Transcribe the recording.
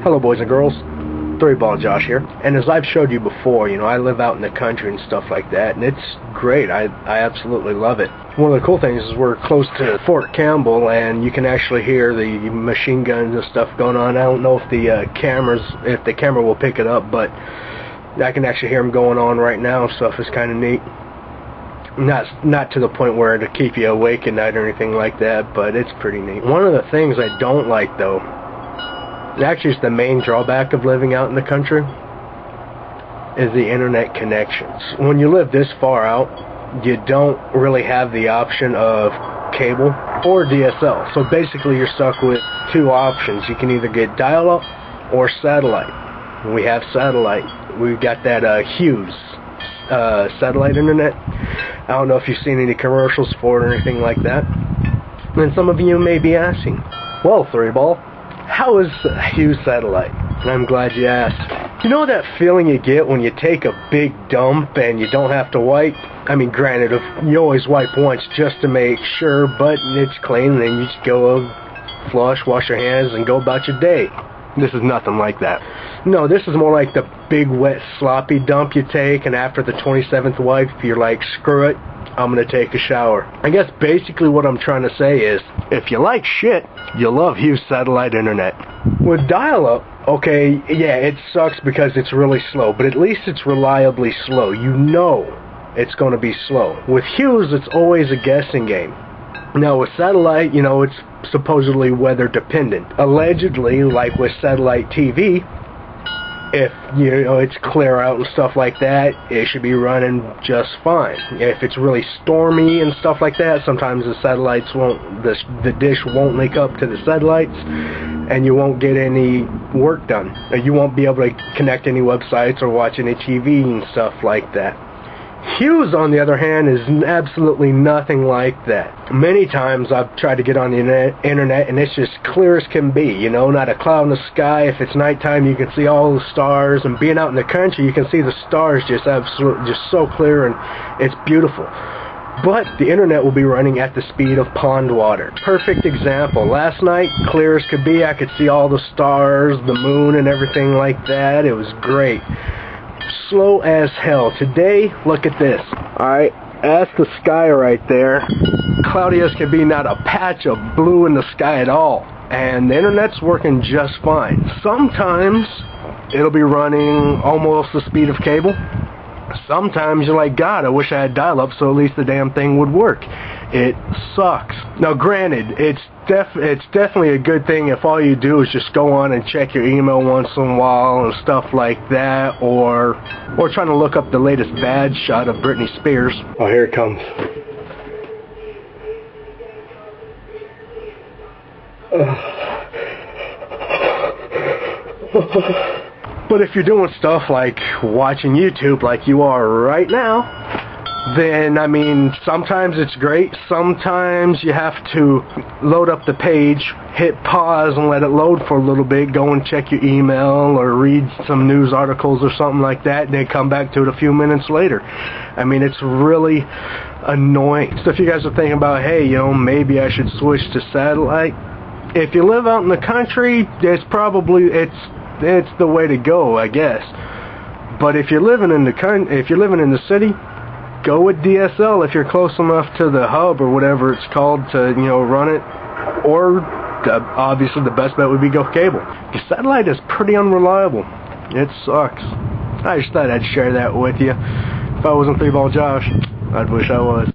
Hello boys and girls, 3-Ball Josh here, and as I've showed you before, I live out in the country and stuff like that, and it's great. I absolutely love it. One of the cool things is we're close to Fort Campbell, and you can actually hear the machine guns and stuff going on. I don't know if the camera will pick it up, but I can actually hear them going on right now and stuff. Is kind of neat. Not to the point where to keep you awake at night or anything like that, but it's pretty neat. One of the things I don't like, though, actually it's the main drawback of living out in the country, is the internet connections. When you live this far out, you don't really have the option of cable or DSL. So basically you're stuck with two options. You can either get dial-up or satellite. We have satellite. We've got that Hughes satellite internet. I don't know if you've seen any commercials for it or anything like that. And some of you may be asking, well, 3-Ball, how is Hughes satellite? And I'm glad you asked. You know that feeling you get when you take a big dump and you don't have to wipe? I mean, granted, you always wipe once just to make sure, but it's clean, and then you just go flush, wash your hands, and go about your day. This is nothing like that. No, this is more like the big, wet, sloppy dump you take, and after the 27th wipe, you're like, screw it, I'm going to take a shower. I guess basically what I'm trying to say is, if you like shit, you'll love Hughes satellite internet. With dial-up, okay, yeah, it sucks because it's really slow, but at least it's reliably slow. You know it's going to be slow. With Hughes, it's always a guessing game. Now, with satellite, it's supposedly weather dependent. Allegedly, like with satellite TV, if it's clear out and stuff like that, it should be running just fine. If it's really stormy and stuff like that, sometimes the satellites won't, the dish won't link up to the satellites, and you won't get any work done. You won't be able to connect any websites or watch any TV and stuff like that. Hughes, on the other hand, is absolutely nothing like that. Many times I've tried to get on the internet and it's just clear as can be, not a cloud in the sky. If it's nighttime, you can see all the stars, and being out in the country, you can see the stars just so clear, and it's beautiful. But the internet will be running at the speed of pond water. Perfect example. Last night, clear as could be, I could see all the stars, the moon, and everything like that. It was great. Slow as hell. Today, look at this. Alright, that's the sky right there. Cloudy as can be, not a patch of blue in the sky at all. And the internet's working just fine. Sometimes it'll be running almost the speed of cable. Sometimes you're like, God, I wish I had dial-up so at least the damn thing would work. It sucks. Now granted, it's definitely a good thing if all you do is just go on and check your email once in a while and stuff like that, or trying to look up the latest bad shot of Britney Spears. Oh, here it comes. But if you're doing stuff like watching YouTube like you are right now, then, sometimes it's great. Sometimes you have to load up the page, hit pause and let it load for a little bit, go and check your email or read some news articles or something like that, and then come back to it a few minutes later. It's really annoying. So if you guys are thinking about, hey, maybe I should switch to satellite, if you live out in the country, it's the way to go, I guess. But if you're living in the city, go with DSL if you're close enough to the hub or whatever it's called to, run it. Or, obviously, the best bet would be go cable. Because satellite is pretty unreliable. It sucks. I just thought I'd share that with you. If I wasn't 3-Ball Josh, I'd wish I was.